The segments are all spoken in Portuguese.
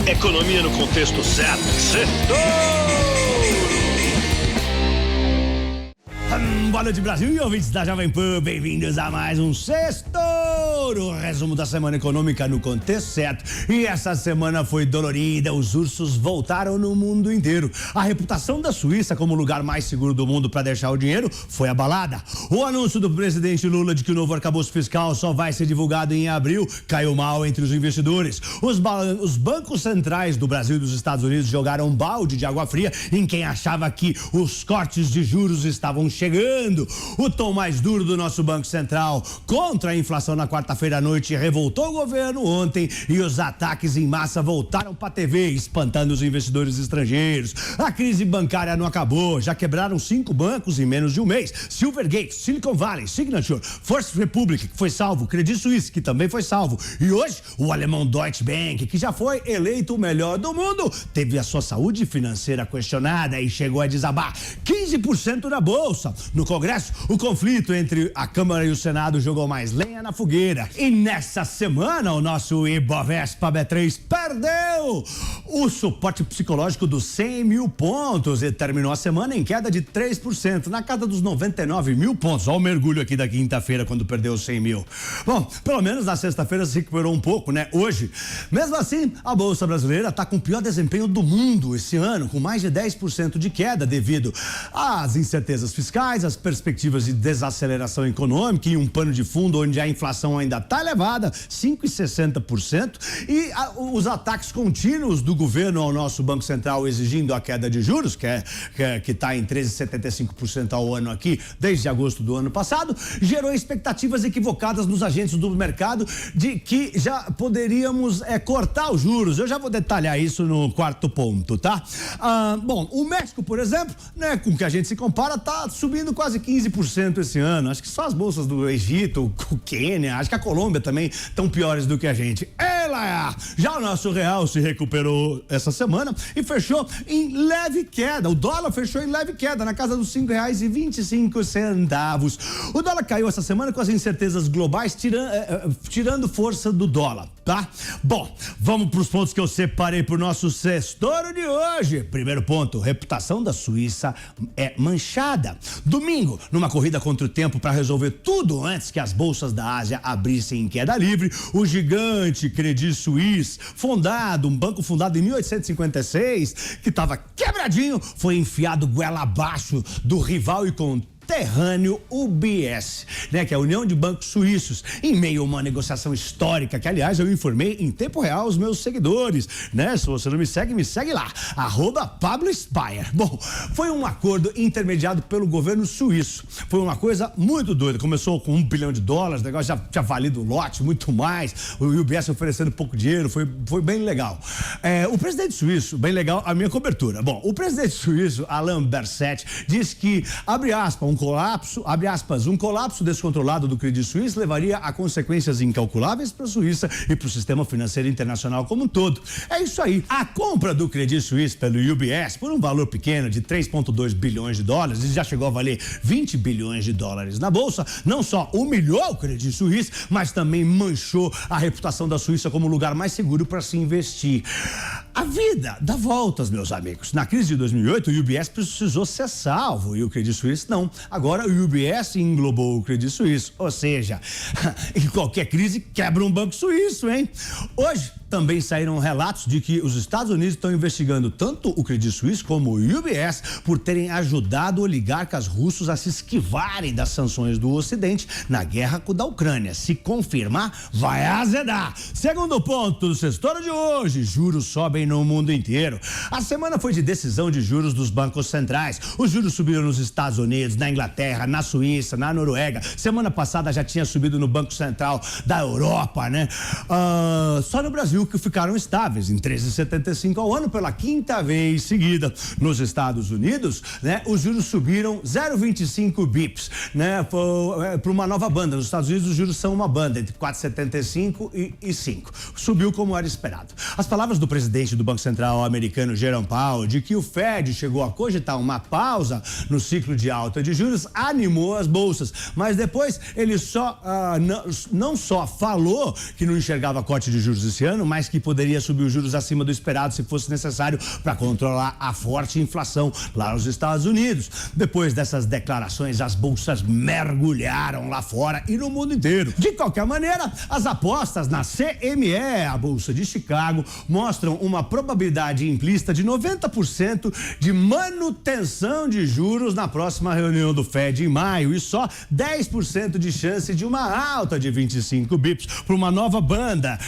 Economia no contexto certo. Boa noite, Brasil e ouvintes da Jovem Pan, bem-vindos a mais um Sextou, resumo da semana econômica no contexto certo. E essa semana foi dolorida, os ursos voltaram no mundo inteiro. A reputação da Suíça como o lugar mais seguro do mundo para deixar o dinheiro foi abalada. O anúncio do presidente Lula de que o novo arcabouço fiscal só vai ser divulgado em abril caiu mal entre os investidores. Os bancos centrais do Brasil e dos Estados Unidos jogaram um balde de água fria em quem achava que os cortes de juros estavam chegando. O tom mais duro do nosso Banco Central contra a inflação na quarta-feira à noite revoltou o governo ontem e os ataques em massa voltaram para a TV, espantando os investidores estrangeiros. A crise bancária não acabou, já quebraram 5 bancos em menos de um mês. Silvergate, Silicon Valley, Signature, First Republic, que foi salvo, Credit Suisse, que também foi salvo. E hoje, o alemão Deutsche Bank, que já foi eleito o melhor do mundo, teve a sua saúde financeira questionada e chegou a desabar 15% na bolsa. No Congresso, o conflito entre a Câmara e o Senado jogou mais lenha na fogueira. E nessa semana, o nosso Ibovespa B3 perdeu o suporte psicológico dos 100 mil pontos e terminou a semana em queda de 3%, na casa dos 99 mil pontos. Olha o mergulho aqui da quinta-feira, quando perdeu os 100 mil. Bom, pelo menos na sexta-feira se recuperou um pouco, né? Hoje, mesmo assim, a Bolsa Brasileira está com o pior desempenho do mundo esse ano, com mais de 10% de queda devido às incertezas fiscais, às perspectivas de desaceleração econômica e um pano de fundo onde a inflação ainda está elevada, 5,60%, e os ataques contínuos do governo ao nosso Banco Central exigindo a queda de juros, que está em 13,75% ao ano aqui, desde agosto do ano passado, gerou expectativas equivocadas nos agentes do mercado de que já poderíamos cortar os juros. Eu já vou detalhar isso no quarto ponto, tá? Bom, o México, por exemplo, né, com que a gente se compara, está subindo quase 15% esse ano. Acho que só as bolsas do Egito, o Quênia, acho que a Colômbia também estão piores do que a gente. Já o nosso real se recuperou essa semana e fechou em leve queda. O dólar fechou em leve queda, na casa dos R$5,25. O dólar caiu essa semana com as incertezas globais, tirando força do dólar, tá? Bom, vamos para os pontos que eu separei para o nosso Sextou de hoje. Primeiro ponto, reputação da Suíça é manchada. Domingo, numa corrida contra o tempo para resolver tudo antes que as bolsas da Ásia abrissem em queda livre, o gigante Credit Suisse, um banco fundado em 1856, que estava quebradinho, foi enfiado goela abaixo do rival e conterrâneo UBS, né, que é a União de Bancos Suíços, em meio a uma negociação histórica, que aliás eu informei em tempo real aos meus seguidores, né? Se você não me segue lá, @PabloSpire. Bom, foi um acordo intermediado pelo governo suíço, foi uma coisa muito doida, começou com $1 bilhão, o negócio já tinha valido o lote, muito mais, o UBS oferecendo pouco dinheiro, foi bem legal. O presidente suíço, bem legal a minha cobertura. Bom, o presidente suíço, Alain Berset, disse que, abre aspas, um colapso descontrolado do Credit Suisse levaria a consequências incalculáveis para a Suíça e para o sistema financeiro internacional como um todo. É isso aí. A compra do Credit Suisse pelo UBS por um valor pequeno de $3,2 bilhões, e já chegou a valer $20 bilhões na bolsa, não só humilhou o Credit Suisse, mas também manchou a reputação da Suíça como o lugar mais seguro para se investir. A vida dá voltas, meus amigos. Na crise de 2008, o UBS precisou ser salvo e o Credit Suisse não. Agora o UBS englobou o Credit Suisse, ou seja, em qualquer crise quebra um banco suíço, hein? Hoje também saíram relatos de que os Estados Unidos estão investigando tanto o Credit Suisse como o UBS por terem ajudado oligarcas russos a se esquivarem das sanções do Ocidente na guerra da Ucrânia. Se confirmar, vai azedar. Segundo ponto do Sextou de hoje, juros sobem no mundo inteiro. A semana foi de decisão de juros dos bancos centrais. Os juros subiram nos Estados Unidos, na Inglaterra, na Suíça, na Noruega. Semana passada já tinha subido no Banco Central da Europa, né? Só no Brasil viu que ficaram estáveis em 13,75 ao ano pela quinta vez seguida. Nos Estados Unidos, né, os juros subiram 0,25 bips, né, para uma nova banda. Nos Estados Unidos, os juros são uma banda entre 4,75 e 5. Subiu como era esperado. As palavras do presidente do Banco Central americano, Jerome Powell, de que o Fed chegou a cogitar uma pausa no ciclo de alta de juros, animou as bolsas. Mas depois ele não só falou que não enxergava corte de juros esse ano, mas que poderia subir os juros acima do esperado se fosse necessário para controlar a forte inflação lá nos Estados Unidos. Depois dessas declarações, as bolsas mergulharam lá fora e no mundo inteiro. De qualquer maneira, as apostas na CME, a Bolsa de Chicago, mostram uma probabilidade implícita de 90% de manutenção de juros na próxima reunião do Fed em maio e só 10% de chance de uma alta de 25 bips para uma nova banda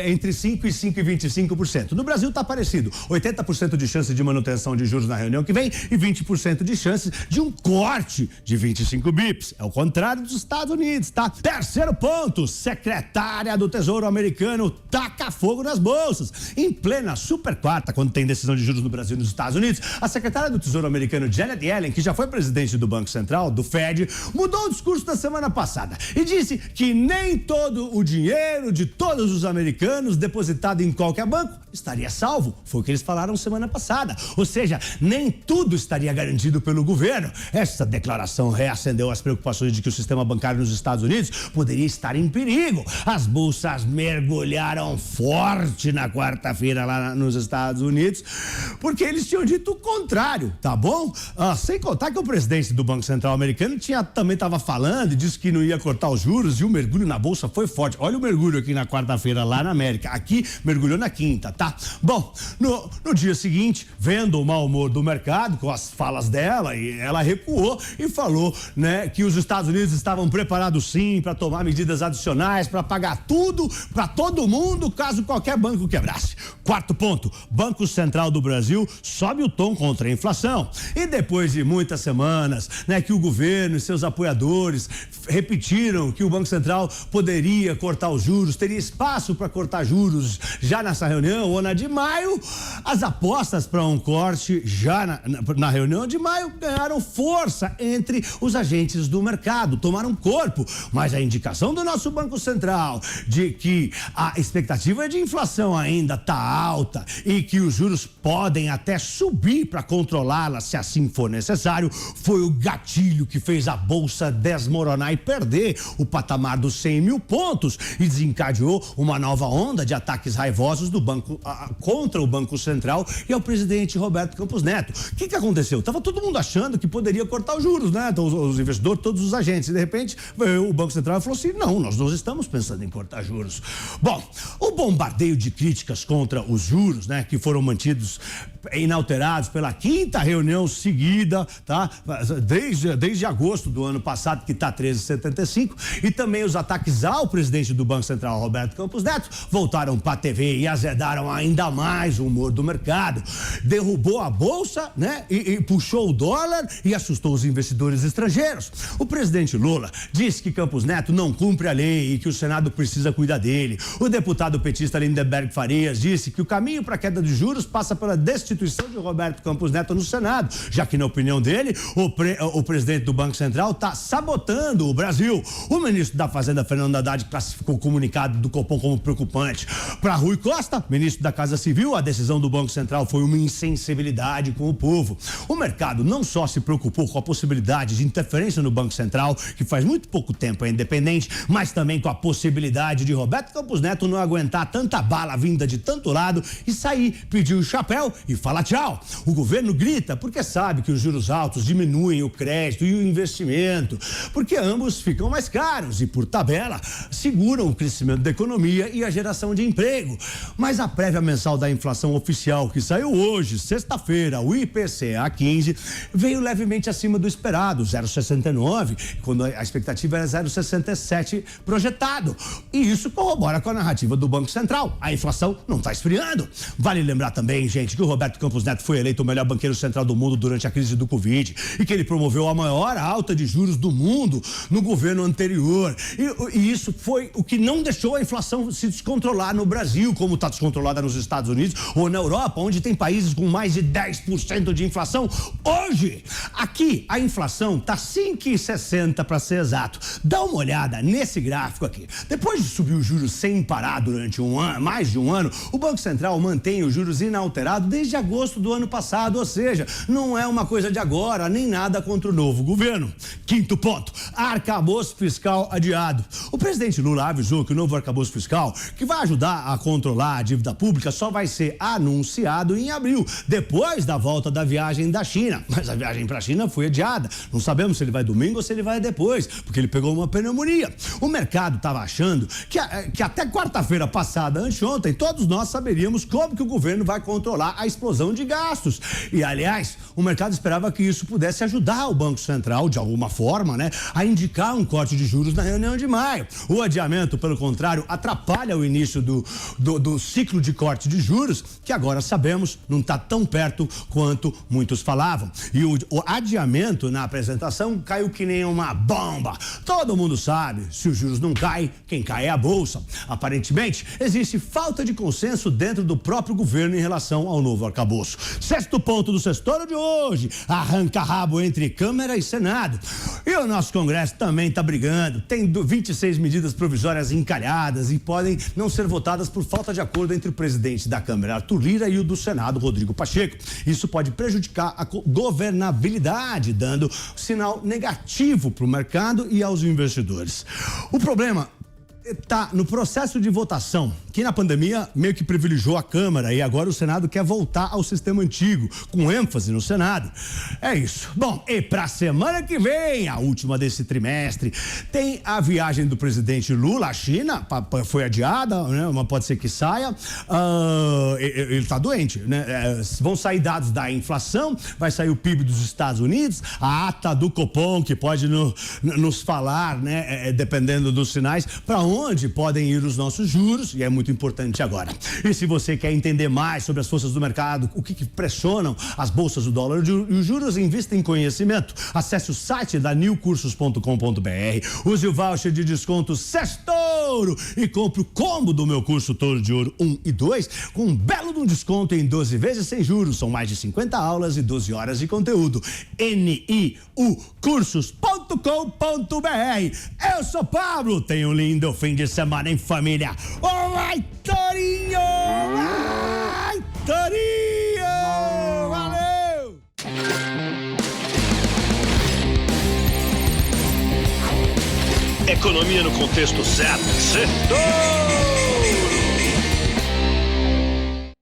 entre 5 e 5,25%. No Brasil está parecido, 80% de chance de manutenção de juros na reunião que vem e 20% de chance de um corte de 25 bips. É o contrário dos Estados Unidos, tá? Terceiro ponto, secretária do Tesouro americano taca fogo nas bolsas. Em plena super quarta, quando tem decisão de juros no Brasil e nos Estados Unidos, a secretária do Tesouro americano, Janet Yellen, que já foi presidente do Banco Central, do Fed, mudou o discurso da semana passada e disse que nem todo o dinheiro de todos os americanos depositado em qualquer banco estaria salvo. Foi o que eles falaram semana passada. Ou seja, nem tudo estaria garantido pelo governo. Essa declaração reacendeu as preocupações de que o sistema bancário nos Estados Unidos poderia estar em perigo. As bolsas mergulharam forte na quarta-feira lá nos Estados Unidos, porque eles tinham dito o contrário, tá bom? Sem contar que o presidente do Banco Central americano também estava falando e disse que não ia cortar os juros e o mergulho na bolsa foi forte. Olha o mergulho aqui na quarta-feira lá na América. Aqui mergulhou na quinta, tá? Bom, no dia seguinte, vendo o mau humor do mercado, com as falas dela, e ela recuou e falou, né, que os Estados Unidos estavam preparados sim para tomar medidas adicionais, para pagar tudo para todo mundo caso qualquer banco quebrasse. Quarto ponto, Banco Central do Brasil sobe o tom contra a inflação. E depois de muitas semanas, né, que o governo e seus apoiadores repetiram que o Banco Central poderia cortar os juros, teria espaço para cortar juros já nessa reunião ou na de maio, as apostas para um corte já na reunião de maio ganharam força entre os agentes do mercado, tomaram corpo. Mas a indicação do nosso Banco Central de que a expectativa de inflação ainda está alta e que os juros podem até subir para controlá-la se assim for necessário, foi o gatilho que fez a bolsa desmoronar e perder o patamar dos 100 mil pontos e desencadeou uma nova onda de ataques raivosos do banco contra o Banco Central e ao presidente Roberto Campos Neto. O que aconteceu? Tava todo mundo achando que poderia cortar os juros, né? Então, os investidores, todos os agentes. E de repente, o Banco Central falou assim: não, nós não estamos pensando em cortar juros. Bom, o bombardeio de críticas contra os juros, né, que foram mantidos inalterados pela quinta reunião seguida, tá? Desde agosto do ano passado, que está 13,75, e também os ataques ao presidente do Banco Central, Roberto Campos Neto, voltaram para a TV e azedaram ainda mais o humor do mercado. Derrubou a bolsa, né? E puxou o dólar e assustou os investidores estrangeiros. O presidente Lula disse que Campos Neto não cumpre a lei e que o Senado precisa cuidar dele. O deputado petista Lindenberg Farias disse que o caminho para a queda de juros passa pela destituição de Roberto Campos Neto no Senado, já que, na opinião dele, o presidente do Banco Central está sabotando o Brasil. O ministro da Fazenda, Fernando Haddad, classificou o comunicado do Copom como preocupante. Para Rui Costa, ministro da Casa Civil, a decisão do Banco Central foi uma insensibilidade com o povo. O mercado não só se preocupou com a possibilidade de interferência no Banco Central, que faz muito pouco tempo é independente, mas também com a possibilidade de Roberto Campos Neto não aguentar tanta bala vinda de tanto lado e sair, pedir o chapéu e falar tchau. O governo grita porque sabe que os juros altos diminuem o crédito e o investimento, porque ambos ficam mais caros e, por tabela, seguram o crescimento da economia e a geração de emprego. Mas a prévia mensal da inflação oficial, que saiu hoje, sexta-feira, o IPCA 15, veio levemente acima do esperado, 0,69, quando a expectativa era 0,67 projetado. E isso corrobora com a narrativa do Banco Central. A inflação não está esfriando. Vale lembrar também, gente, que o Roberto Campos Neto foi eleito o melhor banqueiro central do mundo durante a crise do Covid e que ele promoveu a maior alta de juros do mundo no governo anterior. E isso foi o que não deixou a inflação se descontrolar no Brasil, como está descontrolada nos Estados Unidos ou na Europa, onde tem países com mais de 10% de inflação. Hoje, aqui, a inflação está 5,60 para ser exato. Dá uma olhada nesse gráfico aqui. Depois de subir os juros sem parar durante mais de um ano, o Banco Central mantém os juros inalterados desde agosto do ano passado, ou seja, não é uma coisa de agora, nem nada contra o novo governo. Quinto ponto, arcabouço fiscal adiado. O presidente Lula avisou que o novo arcabouço fiscal, que vai ajudar a controlar a dívida pública, só vai ser anunciado em abril, depois da volta da viagem da China. Mas a viagem para a China foi adiada. Não sabemos se ele vai domingo ou se ele vai depois, porque ele pegou uma pneumonia. O mercado estava achando que até quarta-feira passada, anteontem, todos nós saberíamos como que o governo vai controlar a explosão de gastos. E, aliás, o mercado esperava que isso pudesse ajudar o Banco Central, de alguma forma, né, a indicar um corte de juros na reunião de maio. O adiamento, pelo contrário, atrapalha o início do ciclo de corte de juros, que agora sabemos não está tão perto quanto muitos falavam. E o adiamento na apresentação caiu que nem uma bomba. Todo mundo sabe, se os juros não caem, quem cai é a Bolsa. Aparentemente, existe falta de consenso dentro do próprio governo em relação ao novo arcabouço. Sexto ponto do sextório de hoje, arranca-rabo entre Câmara e Senado. E o nosso Congresso também está brigando. Tem 26 medidas provisórias encalhadas e podem não ser votadas por falta de acordo entre o presidente da Câmara, Arthur Lira, e o do Senado, Rodrigo Pacheco. Isso pode prejudicar a governabilidade, dando sinal negativo para o mercado e aos investidores. O problema está no processo de votação, que na pandemia meio que privilegiou a Câmara e agora o Senado quer voltar ao sistema antigo, com ênfase no Senado. É isso. Bom, e pra semana que vem, a última desse trimestre, tem a viagem do presidente Lula à China, foi adiada, né? Mas pode ser que saia. Ele tá doente, né? Vão sair dados da inflação, vai sair o PIB dos Estados Unidos, a ata do Copom, que pode nos falar, né? Dependendo dos sinais, para onde podem ir os nossos juros, e é muito importante agora. E se você quer entender mais sobre as forças do mercado, o que pressionam as bolsas, o dólar e os juros, invista em conhecimento. Acesse o site da newcursos.com.br, use o voucher de desconto Sextouro e compre o combo do meu curso Touro de Ouro 1 e 2 com um belo de um desconto em 12 vezes sem juros. São mais de 50 aulas e 12 horas de conteúdo. niucursos.com.br. Eu sou Pablo, tenha um lindo fim de semana em família. Vai, Torinho! Vai, Torinho! Valeu! Economia no contexto certo. Sextou!